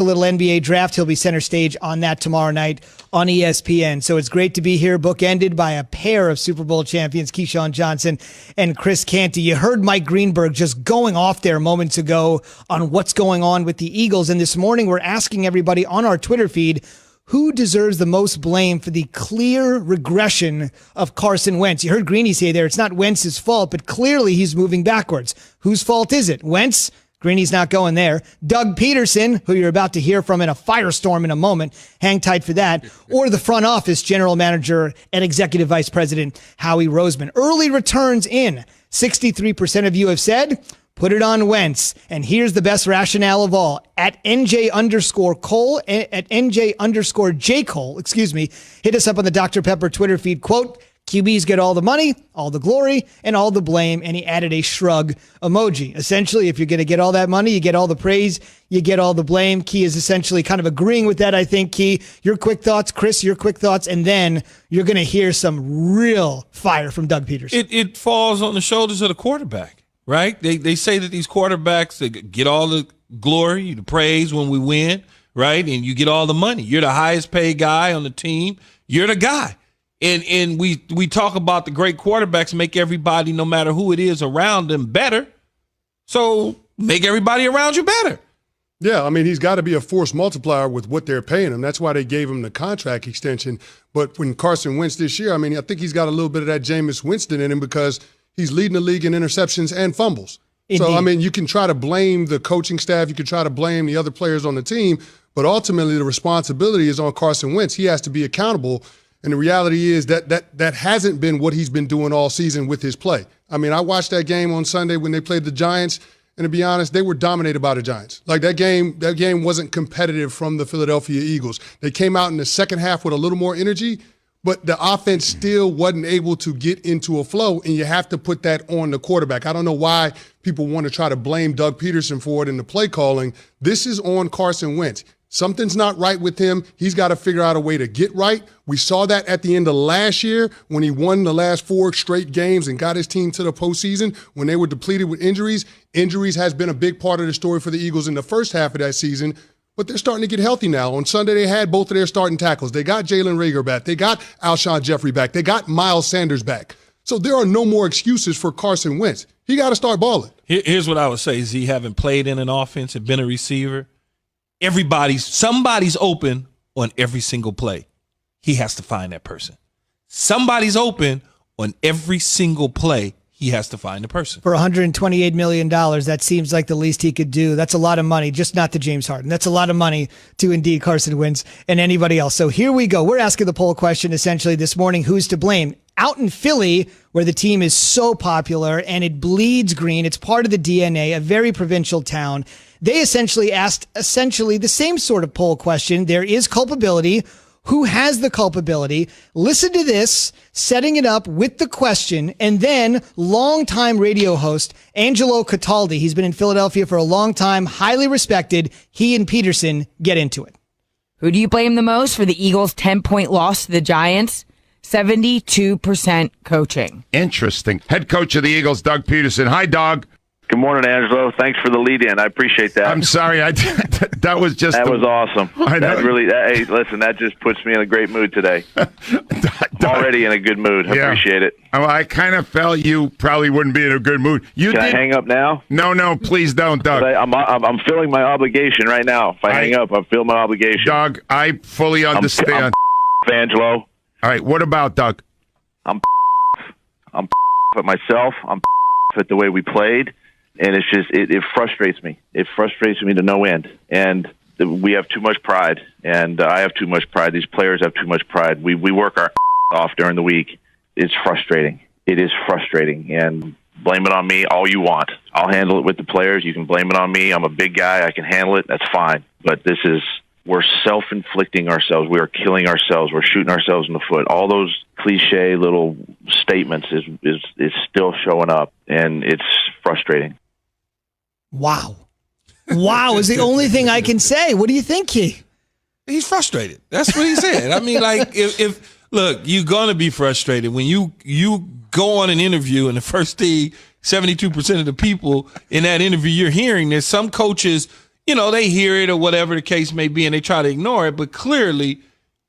A little NBA draft. He'll be center stage on that tomorrow night on ESPN. So it's great to be here, bookended by a pair of Super Bowl champions, Keyshawn Johnson and Chris Canty. You heard Mike Greenberg just going off there moments ago on what's going on with the Eagles. And this morning we're asking everybody on our Twitter feed, who deserves the most blame for the clear regression of Carson Wentz? You heard Greeny say there, it's not Wentz's fault, but clearly he's moving backwards. Whose fault is it? Wentz? Greeny's not going there. Doug Pederson, who you're about to hear from in a firestorm in a moment, hang tight for that. Or the front office general manager and executive vice president, Howie Roseman. Early returns in. 63% of you have said, put it on Wentz. And here's the best rationale of all. At NJ_J Cole, hit us up on the Dr. Pepper Twitter feed. Quote, QBs get all the money, all the glory, and all the blame, and he added a shrug emoji. Essentially, if you're going to get all that money, you get all the praise, you get all the blame. Key is essentially kind of agreeing with that, I think. Key, your quick thoughts. Chris, your quick thoughts, and then you're going to hear some real fire from Doug Pederson. It falls on the shoulders of the quarterback, right? They say that these quarterbacks, they get all the glory, the praise when we win, right? And you get all the money. You're the highest paid guy on the team. You're the guy. And we talk about the great quarterbacks make everybody, no matter who it is around them, better. So make everybody around you better. Yeah, I mean, he's got to be a force multiplier with what they're paying him. That's why they gave him the contract extension. But when Carson Wentz this year, I mean, I think he's got a little bit of that Jameis Winston in him because he's leading the league in interceptions and fumbles. Indeed. So, I mean, you can try to blame the coaching staff. You can try to blame the other players on the team. But ultimately, the responsibility is on Carson Wentz. He has to be accountable. And the reality is that hasn't been what he's been doing all season with his play. I mean, I watched that game on Sunday when they played the Giants, and to be honest, they were dominated by the Giants. Like that game wasn't competitive from the Philadelphia Eagles. They came out in the second half with a little more energy, but the offense still wasn't able to get into a flow, and you have to put that on the quarterback. I don't know why people want to try to blame Doug Pederson for it in the play calling. This is on Carson Wentz. Something's not right with him. He's got to figure out a way to get right. We saw that at the end of last year when he won the last 4 straight games and got his team to the postseason when they were depleted with injuries. Injuries has been a big part of the story for the Eagles in the first half of that season, but they're starting to get healthy now. On Sunday, they had both of their starting tackles. They got Jalen Reagor back. They got Alshon Jeffrey back. They got Miles Sanders back. So there are no more excuses for Carson Wentz. He got to start balling. Here's what I would say is he having played in an offense and been a receiver, somebody's open on every single play. He has to find that person. Somebody's open on every single play. He has to find the person. For $128 million, that seems like the least he could do. That's a lot of money, just not to James Harden. That's a lot of money to indeed Carson Wentz and anybody else. So here we go. We're asking the poll question essentially this morning, who's to blame? Out in Philly, where the team is so popular and it bleeds green, it's part of the DNA, a very provincial town. They essentially asked the same sort of poll question. There is culpability. Who has the culpability? Listen to this, setting it up with the question, and then longtime radio host Angelo Cataldi. He's been in Philadelphia for a long time, highly respected. He and Pederson get into it. Who do you blame the most for the Eagles' 10-point loss to the Giants? 72% coaching. Interesting. Head coach of the Eagles, Doug Pederson. Hi, Doug. Good morning, Angelo. Thanks for the lead-in. I appreciate that. I'm sorry. That was just... That was awesome. Hey, listen, that just puts me in a great mood today. Already in a good mood. I appreciate it. I kind of felt you probably wouldn't be in a good mood. Can I hang up now? No, please don't, Doug. I'm feeling my obligation right now. If I hang up, I'm feeling my obligation. Doug, I fully understand. I'm Angelo. All right, what about Doug? I'm at myself. I'm at the way we played. And it's just, it frustrates me. It frustrates me to no end. And we have too much pride. And I have too much pride. These players have too much pride. We work our off during the week. It's frustrating. It is frustrating. And blame it on me all you want. I'll handle it with the players. You can blame it on me. I'm a big guy. I can handle it. That's fine. But we're self-inflicting ourselves. We are killing ourselves. We're shooting ourselves in the foot. All those cliche little statements is still showing up. And it's frustrating. Wow is the only thing I can say. What do you think, Key? He's frustrated. That's what he said. I mean, like, if look, you're going to be frustrated when you go on an interview and the first thing, 72% of the people in that interview you're hearing, there's some coaches they hear it or whatever the case may be, and they try to ignore it. But clearly,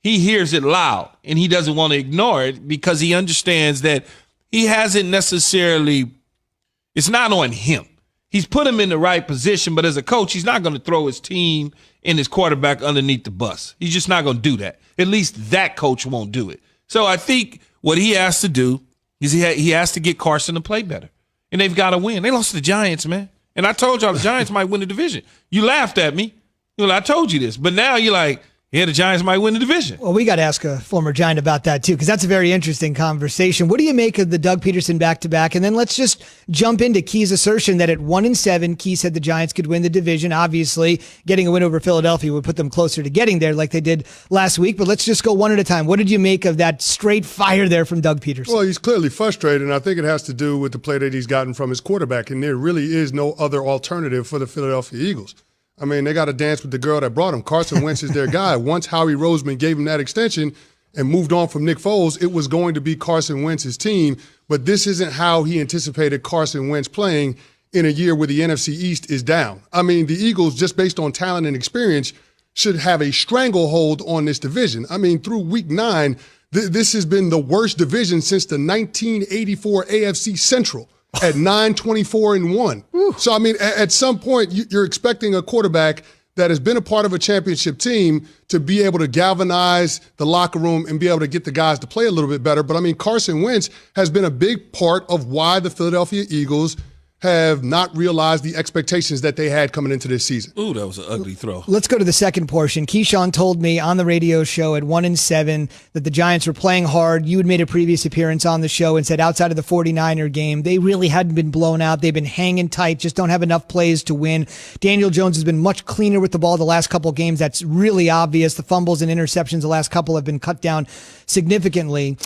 he hears it loud, and he doesn't want to ignore it because he understands that he hasn't necessarily – it's not on him. He's put him in the right position, but as a coach, he's not going to throw his team and his quarterback underneath the bus. He's just not going to do that. At least that coach won't do it. So I think what he has to do is he has to get Carson to play better, and they've got to win. They lost to the Giants, man. And I told y'all the Giants might win the division. You laughed at me. I told you this. But now you're like, yeah, the Giants might win the division. Well, we got to ask a former Giant about that, too, because that's a very interesting conversation. What do you make of the Doug Pederson back-to-back? And then let's just jump into Key's assertion that at 1-7, Key said the Giants could win the division. Obviously, getting a win over Philadelphia would put them closer to getting there like they did last week. But let's just go one at a time. What did you make of that straight fire there from Doug Pederson? Well, he's clearly frustrated, and I think it has to do with the play that he's gotten from his quarterback. And there really is no other alternative for the Philadelphia Eagles. I mean, they got to dance with the girl that brought him. Carson Wentz is their guy. Once Howie Roseman gave him that extension and moved on from Nick Foles, it was going to be Carson Wentz's team. But this isn't how he anticipated Carson Wentz playing in a year where the NFC East is down. I mean, the Eagles, just based on talent and experience, should have a stranglehold on this division. I mean, through week 9, this has been the worst division since the 1984 AFC Central. At 9-24-1. So, I mean, at some point, you're expecting a quarterback that has been a part of a championship team to be able to galvanize the locker room and be able to get the guys to play a little bit better. But, I mean, Carson Wentz has been a big part of why the Philadelphia Eagles have not realized the expectations that they had coming into this season. Ooh, that was an ugly throw. Let's go to the second portion. Keyshawn told me on the radio show at 1-7 that the Giants were playing hard. You had made a previous appearance on the show and said outside of the 49er game, they really hadn't been blown out. They've been hanging tight, just don't have enough plays to win. Daniel Jones has been much cleaner with the ball the last couple games. That's really obvious. The fumbles and interceptions the last couple have been cut down significantly.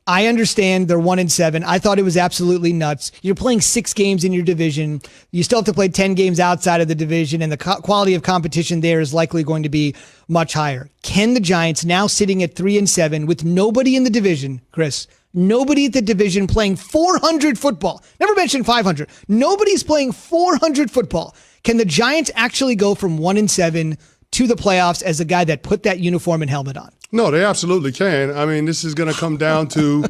I understand they're 1-7. I thought it was absolutely nuts. You're playing 6 games in your division. You still have to play 10 games outside of the division, and the quality of competition there is likely going to be much higher. Can the Giants, now sitting at 3-7 with nobody in the division, Chris, nobody at the division playing 400 football, never mentioned 500, nobody's playing 400 football. Can the Giants actually go from 1-7 to the playoffs as a guy that put that uniform and helmet on? No, they absolutely can. I mean, this is going to come down to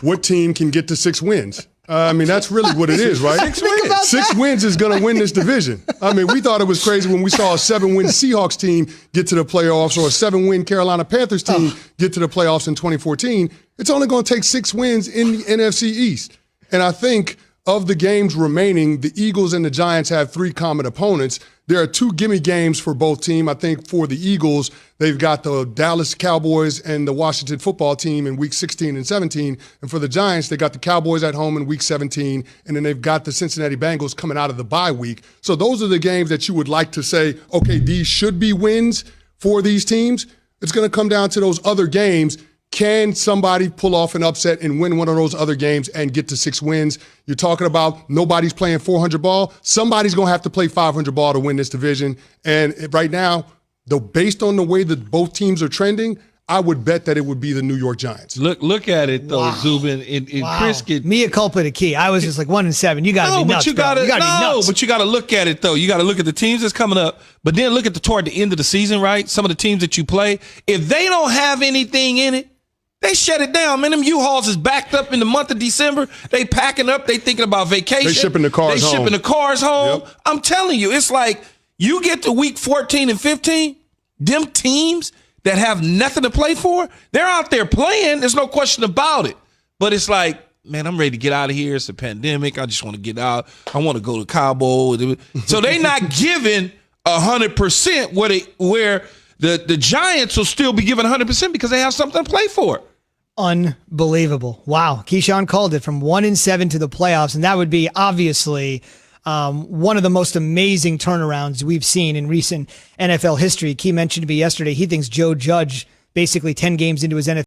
what team can get to 6 wins. I mean, that's really what it is, right? 6 wins is going to win this division. I mean, we thought it was crazy when we saw a 7-win Seahawks team get to the playoffs or a 7-win Carolina Panthers team get to the playoffs in 2014. It's only going to take 6 wins in the NFC East. And I think of the games remaining, the Eagles and the Giants have 3 common opponents. There are 2 gimme games for both teams. I think for the Eagles, they've got the Dallas Cowboys and the Washington football team in week 16 and 17. And for the Giants, they got the Cowboys at home in week 17. And then they've got the Cincinnati Bengals coming out of the bye week. So those are the games that you would like to say, okay, these should be wins for these teams. It's going to come down to those other games. Can somebody pull off an upset and win one of those other games and get to 6 wins? You're talking about nobody's playing 400 ball. Somebody's going to have to play 500 ball to win this division. And right now, though, based on the way that both teams are trending, I would bet that it would be the New York Giants. Look at it though, Zubin. And Chris get Mea culpa to Key. I was just like 1-7. You got to be nuts. But you got to look at it though. You got to look at the teams that's coming up, but then look at toward the end of the season, right? Some of the teams that you play, if they don't have anything in it, they shut it down, man. Them U-Hauls is backed up in the month of December. They packing up. They thinking about vacation. They shipping the cars home. Yep. I'm telling you, it's like you get to week 14 and 15, them teams that have nothing to play for, they're out there playing. There's no question about it. But it's like, man, I'm ready to get out of here. It's a pandemic. I just want to get out. I want to go to Cabo. So they not giving 100% where the Giants will still be giving 100% because they have something to play for. Unbelievable. Wow. Keyshawn called it from 1-7 to the playoffs, and that would be obviously one of the most amazing turnarounds we've seen in recent NFL history. Key mentioned to me yesterday he thinks Joe Judge, basically 10 games into his NFL